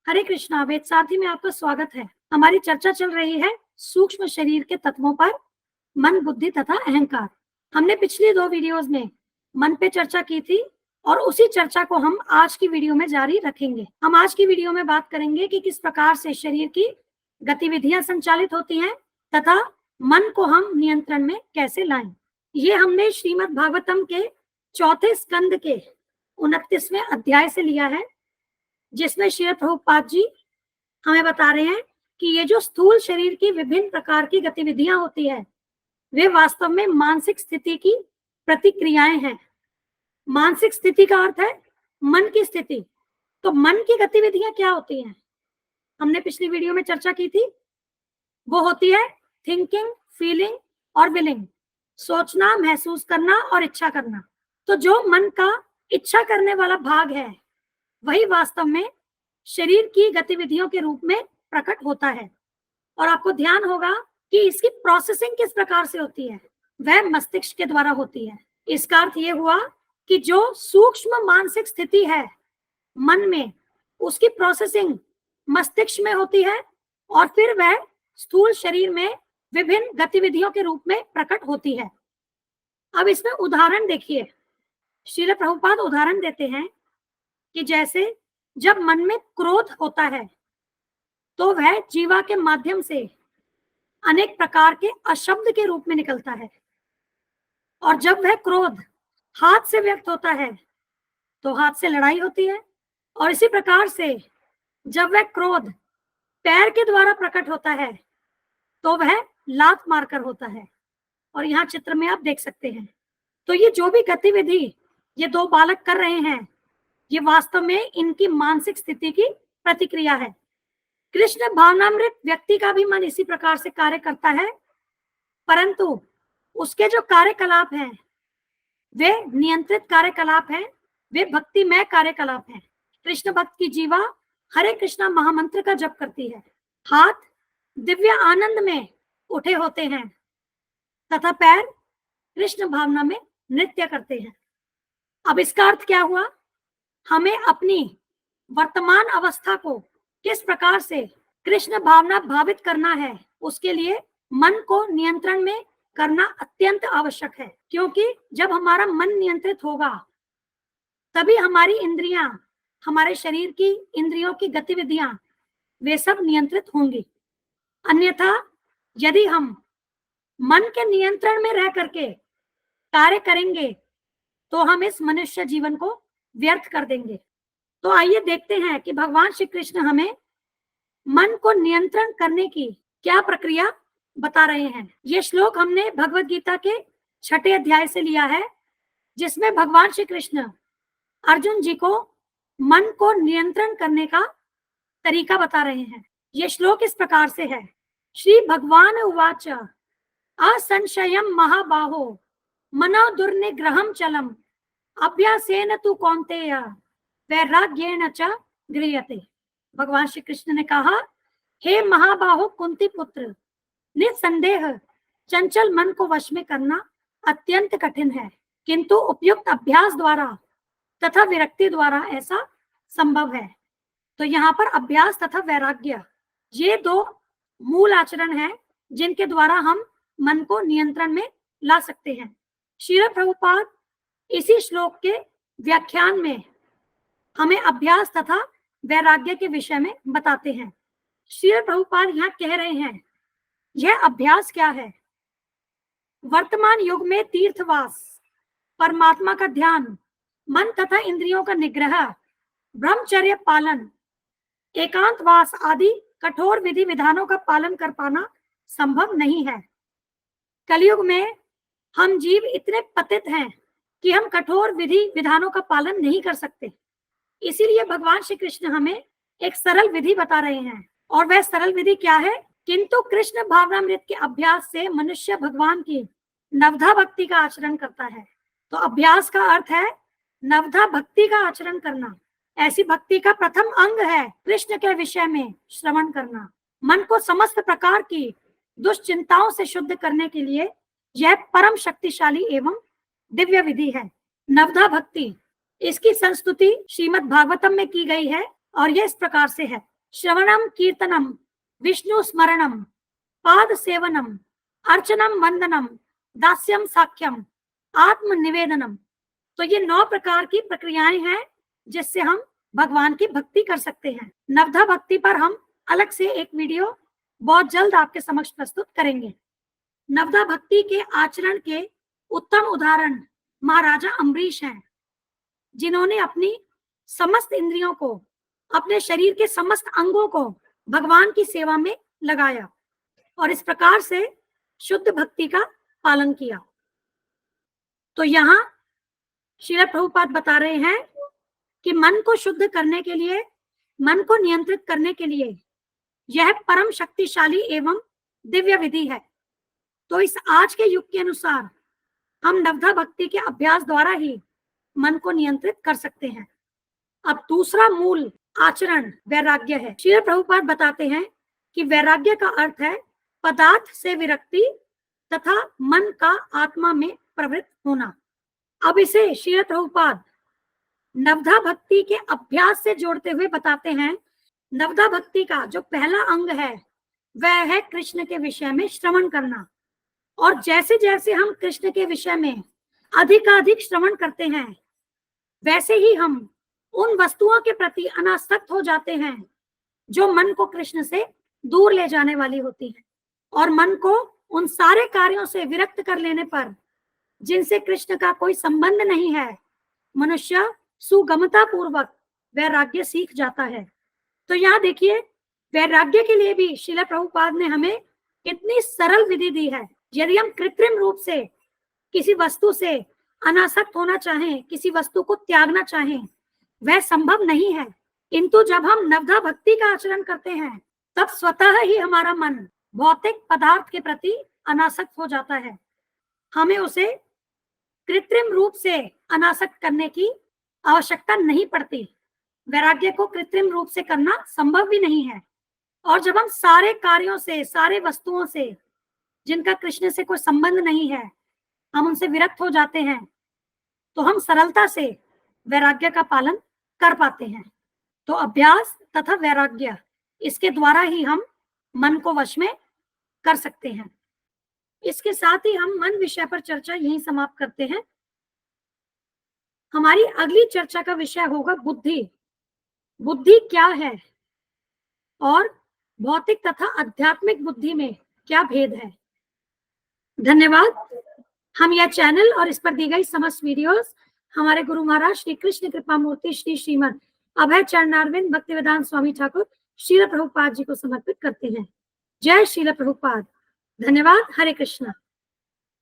हरे कृष्णा। वेद सारथी में आपका स्वागत है। हमारी चर्चा चल रही है सूक्ष्म शरीर के तत्वों पर, मन, बुद्धि तथा अहंकार। हमने पिछली 2 वीडियोस में मन पे चर्चा की थी और उसी चर्चा को हम आज की वीडियो में जारी रखेंगे। हम आज की वीडियो में बात करेंगे कि किस प्रकार से शरीर की गतिविधियां संचालित होती हैं तथा मन को हम नियंत्रण में कैसे लाएं। ये हमने श्रीमद् भागवतम के 4थे स्कंद के 29वें अध्याय से लिया है, जिसमें श्री प्रभुपाद जी हमें बता रहे हैं कि ये जो स्थूल शरीर की विभिन्न प्रकार की गतिविधियां होती है वे वास्तव में मानसिक स्थिति की प्रतिक्रियाएं हैं। मानसिक स्थिति का अर्थ है मन की स्थिति। तो मन की गतिविधियां क्या होती हैं? हमने पिछली वीडियो में चर्चा की थी। वो होती है थिंकिंग, फीलिंग और विलिंग, सोचना, महसूस करना और इच्छा करना। तो जो मन का इच्छा करने वाला भाग है वही वास्तव में शरीर की गतिविधियों के रूप में प्रकट होता है। और आपको ध्यान होगा कि इसकी प्रोसेसिंग किस प्रकार से होती है, वह मस्तिष्क के द्वारा होती है। इसका अर्थ यह हुआ कि जो सूक्ष्म मानसिक स्थिति है मन में, उसकी प्रोसेसिंग मस्तिष्क में होती है और फिर वह स्थूल शरीर में विभिन्न गतिविधियों के रूप में प्रकट होती है। अब इसमें उदाहरण देखिए, श्रील प्रभुपाद उदाहरण देते हैं कि जैसे जब मन में क्रोध होता है तो वह जीवा के माध्यम से अनेक प्रकार के अशब्द के रूप में निकलता है, और जब वह क्रोध हाथ से व्यक्त होता है तो हाथ से लड़ाई होती है, और इसी प्रकार से जब वह क्रोध पैर के द्वारा प्रकट होता है तो वह लात मारकर होता है। और यहाँ चित्र में आप देख सकते हैं। तो ये जो भी गतिविधि ये 2 बालक कर रहे हैं, ये वास्तव में इनकी मानसिक स्थिति की प्रतिक्रिया है। कृष्ण भावनामृत व्यक्ति का भी मन इसी प्रकार से कार्य करता है, परंतु उसके जो कार्यकलाप हैं वे नियंत्रित कार्यकलाप हैं, वे भक्तिमय कार्यकलाप हैं। कृष्ण भक्त की जीवा हरे कृष्णा महामंत्र का जप करती है, हाथ दिव्य आनंद में उठे होते हैं तथा पैर कृष्ण भावना में नृत्य करते हैं। अब इसका अर्थ क्या हुआ? हमें अपनी वर्तमान अवस्था को किस प्रकार से कृष्ण भावना भावित करना है, उसके लिए मन को नियंत्रण में करना अत्यंत आवश्यक है। क्योंकि जब हमारा मन नियंत्रित होगा तभी हमारी इंद्रियां, हमारे शरीर की इंद्रियों की गतिविधियां, वे सब नियंत्रित होंगी। अन्यथा यदि हम मन के नियंत्रण में रह करके कार्य करेंगे तो हम इस मनुष्य जीवन को व्यर्थ कर देंगे। तो आइए देखते हैं कि भगवान श्री कृष्ण हमें मन को नियंत्रण करने की क्या प्रक्रिया बता रहे हैं। ये श्लोक हमने भगवत गीता के 6ठे अध्याय से लिया है, जिसमें भगवान श्री कृष्ण अर्जुन जी को मन को नियंत्रण करने का तरीका बता रहे हैं। ये श्लोक इस प्रकार से है। श्री भगवान उवाच असंशयम महाबाहो मनो दुर्निग्रहम चलम अभ्यासेन तु कौन्तेय वैराग्येन च गृह्यते। भगवान श्री कृष्ण ने कहा, हे महाबाहो कुंती पुत्र, निसंदेह चंचल मन को वश में करना अत्यंत कठिन है, किंतु उपयुक्त अभ्यास द्वारा तथा विरक्ति द्वारा ऐसा संभव है। तो यहाँ पर अभ्यास तथा वैराग्य, ये 2 मूल आचरण हैं जिनके द्वारा हम मन को नियंत्रण में ला सकते हैं। श्रील प्रभुपाद इसी श्लोक के व्याख्यान में हमें अभ्यास तथा वैराग्य के विषय में बताते हैं। श्रील प्रभुपाद यहाँ कह रहे हैं, यह अभ्यास क्या है? वर्तमान युग में तीर्थवास, परमात्मा का ध्यान, मन तथा इंद्रियों का निग्रह, ब्रह्मचर्य पालन, एकांतवास आदि कठोर विधि विधानों का पालन कर पाना संभव नहीं है। कलयुग में हम जीव इतने पतित हैं कि हम कठोर विधि विधानों का पालन नहीं कर सकते। इसीलिए भगवान श्री कृष्ण हमें एक सरल विधि बता रहे हैं, और वह सरल विधि क्या है? किंतु कृष्ण भावनामृत के अभ्यास से मनुष्य भगवान की नवधा भक्ति का आचरण करता है। तो अभ्यास का अर्थ है नवधा भक्ति का आचरण करना। ऐसी भक्ति का प्रथम अंग है कृष्ण के विषय में श्रवण करना। मन को समस्त प्रकार की दुश्चिंताओं से शुद्ध करने के लिए यह परम शक्तिशाली एवं दिव्य विधि है। नवधा भक्ति, इसकी संस्तुति श्रीमद् भागवतम में की गई है और यह इस प्रकार से है। श्रवणम कीर्तनम, विष्णु स्मरणम, पाद सेवनम, अर्चनम वंदनम, दास्यम साख्यम, आत्म निवेदनम। तो ये 9 प्रकार की प्रक्रियाएं हैं जिससे हम भगवान की भक्ति कर सकते हैं। नवधा भक्ति पर हम अलग से एक वीडियो बहुत जल्द आपके समक्ष प्रस्तुत करेंगे। नवधा भक्ति के आचरण के उत्तम उदाहरण महाराजा अम्बरीश हैं, जिन्होंने अपनी समस्त इंद्रियों को, अपने शरीर के समस्त अंगों को भगवान की सेवा में लगाया और इस प्रकार से शुद्ध भक्ति का पालन किया। तो यहाँ श्रील प्रभुपाद बता रहे हैं कि मन को शुद्ध करने के लिए, मन को नियंत्रित करने के लिए यह परम शक्तिशाली एवं दिव्य विधि है। तो इस आज के युग के अनुसार हम नवधा भक्ति के अभ्यास द्वारा ही मन को नियंत्रित कर सकते हैं। अब दूसरा मूल आचरण वैराग्य है। श्रील प्रभुपाद बताते हैं कि वैराग्य का अर्थ है पदार्थ से विरक्ति तथा मन का आत्मा में प्रवृत्त होना। अब इसे श्रील प्रभुपाद नवधा भक्ति के अभ्यास से जोड़ते हुए बताते हैं। नवधा भक्ति का जो पहला अंग है वह है कृष्ण के विषय में श्रवण करना, और जैसे जैसे हम कृष्ण के विषय में अधिकाधिक श्रवण करते हैं वैसे ही हम उन वस्तुओं के प्रति अनासक्त हो जाते हैं जो मन को कृष्ण से दूर ले जाने वाली होती है, और मन को उन सारे कार्यों से विरक्त कर लेने पर जिनसे कृष्ण का कोई संबंध नहीं है, मनुष्य सुगमता पूर्वक वैराग्य सीख जाता है। तो यहाँ देखिए, वैराग्य के लिए भी श्रील प्रभुपाद ने हमें कितनी सरल विधि दी है। यदि हम कृत्रिम रूप से किसी वस्तु से अनासक्त होना चाहें, किसी वस्तु को त्यागना चाहें, वह संभव नहीं है, किंतु जब हम नवधा भक्ति का आचरण करते हैं तब स्वतः ही हमारा मन भौतिक पदार्थ के प्रति अनासक्त हो जाता है। हमें उसे कृत्रिम रूप से अनासक्त करने की आवश्यकता नहीं पड़ती। वैराग्य को कृत्रिम रूप से करना संभव भी नहीं है। और जब हम सारे कार्यों से, सारे वस्तुओं से जिनका कृष्ण से कोई संबंध नहीं है, हम उनसे विरक्त हो जाते हैं, तो हम सरलता से वैराग्य का पालन कर पाते हैं। तो अभ्यास तथा वैराग्य, इसके द्वारा ही हम मन को वश में कर सकते हैं। इसके साथ ही हम मन विषय पर चर्चा यहीं समाप्त करते हैं। हमारी अगली चर्चा का विषय होगा बुद्धि। बुद्धि क्या है और भौतिक तथा आध्यात्मिक बुद्धि में क्या भेद है। धन्यवाद। हम यह चैनल और इस पर दी गई समस्त वीडियोस हमारे गुरु महाराज श्री कृष्ण कृपा मूर्ति श्री श्रीमद अभय चरणारविंद भक्तिवेदांत स्वामी ठाकुर श्रील प्रभुपाद जी को समर्पित करते हैं। जय श्रील प्रभुपाद। धन्यवाद। हरे कृष्णा।